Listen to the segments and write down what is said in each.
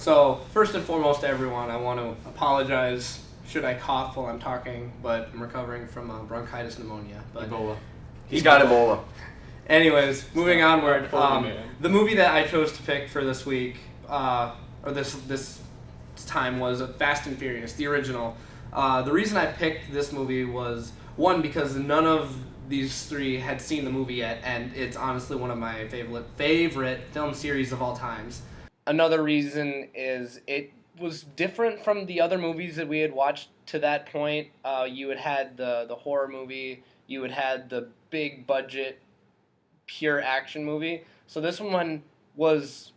So, first and foremost, everyone, I want to apologize should I cough while I'm talking, but I'm recovering from bronchitis pneumonia. But Ebola. He's got Ebola. anyways, moving onward. Man. The movie that I chose to pick for this week, or this time, was Fast and Furious, the original. The reason I picked this movie was, one, because none of these three had seen the movie yet, and it's honestly one of my favorite film series of all times. Another reason is it was different from the other movies that we had watched to that point. You had the horror movie, you had had the big budget, pure action movie. So this one was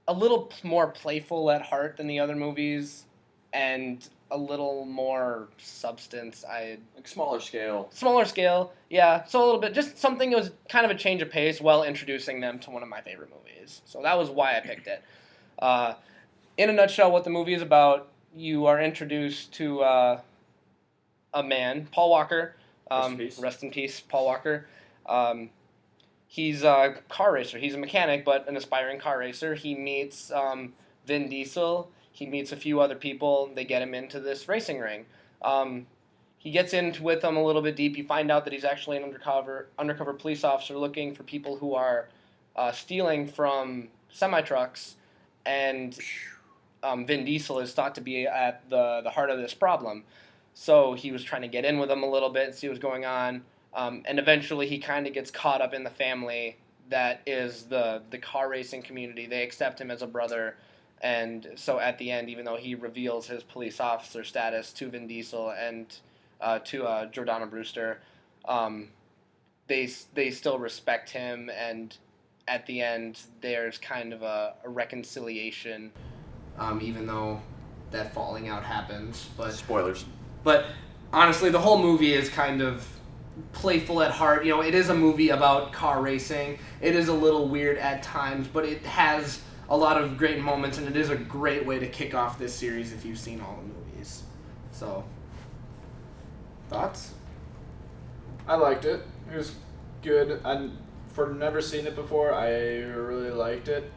a little more playful at heart than the other movies, and a little more substance. Like smaller scale. Smaller scale, yeah. So a little bit, just something that was kind of a change of pace while introducing them to one of my favorite movies. So that was why I picked it. In a nutshell, what the movie is about, you are introduced to a man, Paul Walker. Rest in peace, Paul Walker. He's a car racer. He's a mechanic, but an aspiring car racer. He meets Vin Diesel. He meets a few other people. They get him into this racing ring. He gets into with them a little bit deep. You find out that he's actually an undercover police officer looking for people who are stealing from semi-trucks, and Vin Diesel is thought to be at the heart of this problem. So he was trying to get in with them a little bit and see what's going on. And eventually he kind of gets caught up in the family that is the car racing community. They accept him as a brother. And so at the end, even though he reveals his police officer status to Vin Diesel and to Jordana Brewster, they still respect him. And at the end, there's kind of a reconciliation, even though that falling out happens. But Spoilers. But honestly, the whole movie is kind of playful at heart. You know, it is a movie about car racing. It is a little weird at times, but it has a lot of great moments, and it is a great way to kick off this series if you've seen all the movies. So, thoughts? I liked it. It was good. And for never seen it before, I really liked it.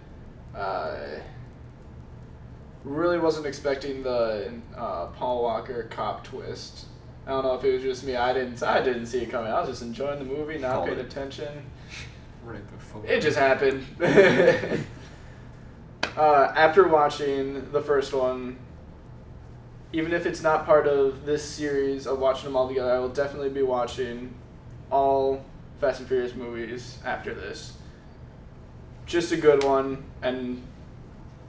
Really wasn't expecting the Paul Walker cop twist. I don't know if it was just me. I didn't see it coming. I was just enjoying the movie, not paying attention. Right before. It just happened. After watching the first one, even if it's not part of this series of watching them all together, I will definitely be watching all Fast and Furious movies after this. Just a good one, and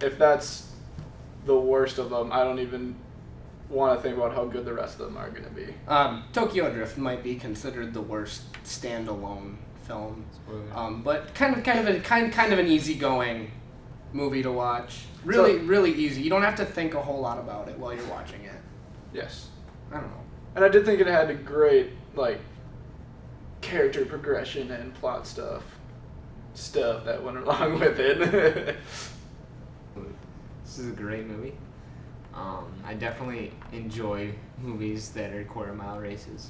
if that's the worst of them, I don't even want to think about how good the rest of them are going to be. Tokyo Drift might be considered the worst standalone film, but kind of an easygoing movie to watch. Really easy. You don't have to think a whole lot about it while you're watching it. Yes. I don't know. And I did think it had a great character progression and plot stuff that went along with it. This is a great movie. I definitely enjoy movies that are quarter-mile races.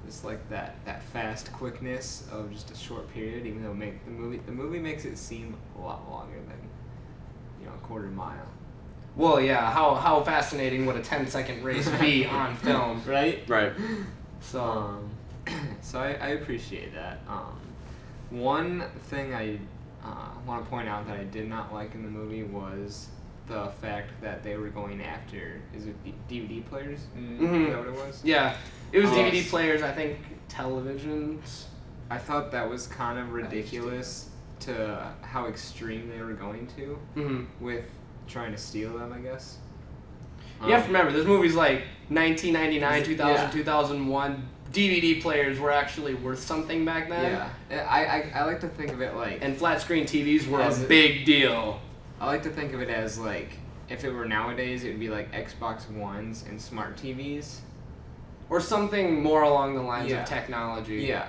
It's like that fast quickness of just a short period, even though the movie makes it seem a lot longer than a quarter mile. Well, yeah. How fascinating would a 10-second race be on film, Right? Right. So, So I appreciate that. One thing I want to point out that I did not like in the movie was the fact that they were going after, is it DVD players? Mhm. Is that what it was? yeah, it was Yes. DVD players. I think televisions. I thought that was kind of ridiculous to how extreme they were going to Mm-hmm. with trying to steal them, I guess. You have to remember, this movie's like 1999, 2000, Yeah. 2001. DVD players were actually worth something back then. Yeah, I like to think of it like, And flat screen TVs were As a a- big deal. I like to think of it as like, if it were nowadays, it would be like Xbox Ones and smart TVs. Or something more along the lines Yeah. of technology. Yeah,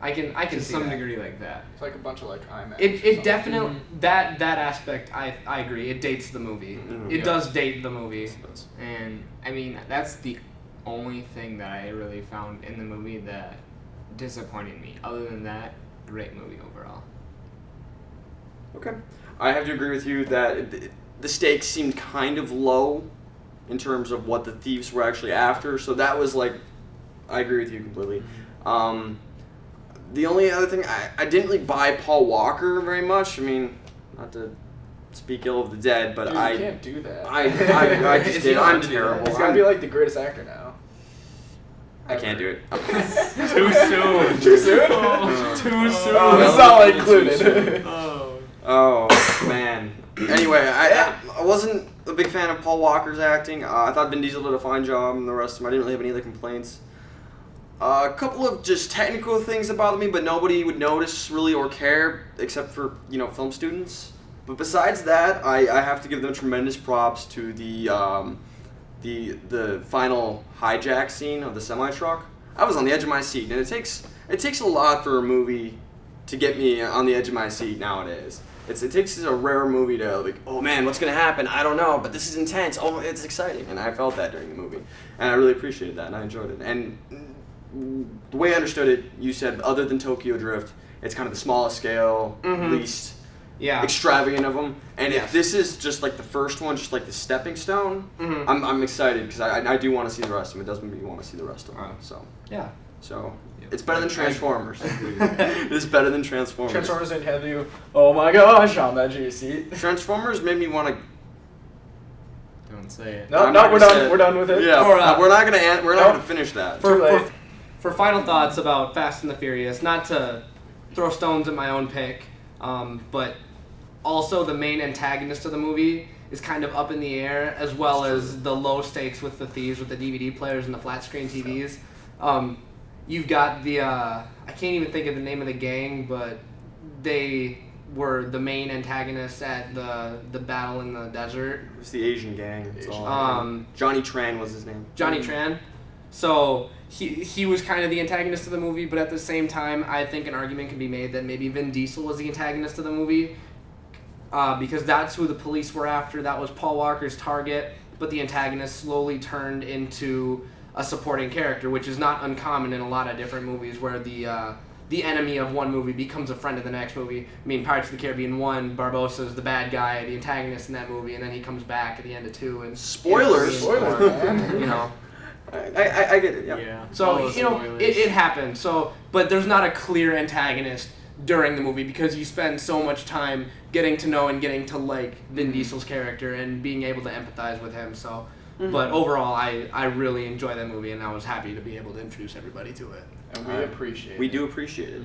I can to see some that. degree like that. It's like a bunch of IMAX. or It something. definitely that aspect I agree. It dates the movie. Mhm. It Yeah. does date the movie. And I mean, that's the only thing that I really found in the movie that disappointed me. Other than that, great movie overall. Okay. I have to agree with you that the stakes seemed kind of low in terms of what the thieves were actually after. So that was like, I agree with you completely. The only other thing, I didn't really buy Paul Walker very much. I mean, not to speak ill of the dead, but Dude, you can't do that. I just did. I'm He's terrible. gotta be like the greatest actor now. I can't do it. Too soon. Too soon? Too soon. Oh, it's not included. Oh man. Anyway, I wasn't a big fan of Paul Walker's acting. I thought Vin Diesel did a fine job, and the rest of them I didn't really have any other complaints. A couple of just technical things that bothered me, but nobody would notice really or care except for film students. But besides that, I have to give them tremendous props to the final hijack scene of the semi truck. I was on the edge of my seat, and it takes a lot for a movie to get me on the edge of my seat nowadays. It takes a rare movie to like, oh man, what's gonna happen? I don't know, but this is intense. Oh, it's exciting, and I felt that during the movie, and I really appreciated that, and I enjoyed it. And the way I understood it, you said other than Tokyo Drift, it's kind of the smallest scale, least extravagant of them. And if this is just like the first one, just like the stepping stone, I'm excited because I do want to see the rest of them. It does make me want to see the rest of them. So it's better than Transformers. It's better than Transformers. Transformers didn't have you, oh my gosh, on that G seat. Transformers made me want to. Don't say it. No, we're done. We're done with it. Yeah, we're not gonna finish that. For final thoughts about Fast and the Furious, not to throw stones at my own pick, but also the main antagonist of the movie is kind of up in the air, as well as the low stakes with the thieves, with the DVD players and the flat screen TVs. You've got the, I can't even think of the name of the gang, but they were the main antagonists at the battle in the desert. It was the Asian gang. Johnny Tran was his name. Johnny Tran. So he was kind of the antagonist of the movie, but at the same time, I think an argument can be made that maybe Vin Diesel was the antagonist of the movie, because that's who the police were after. That was Paul Walker's target, but the antagonist slowly turned into a supporting character, which is not uncommon in a lot of different movies where the enemy of one movie becomes a friend of the next movie. I mean, Pirates of the Caribbean 1, Barbosa's the bad guy, the antagonist in that movie, and then he comes back at the end of 2. And Spoilers! You know. I get it, yeah. So, it happens. So, but there's not a clear antagonist during the movie because you spend so much time getting to know and getting to like Vin Diesel's character and being able to empathize with him. So, but overall, I really enjoy that movie, and I was happy to be able to introduce everybody to it. And we appreciate it. We do appreciate it.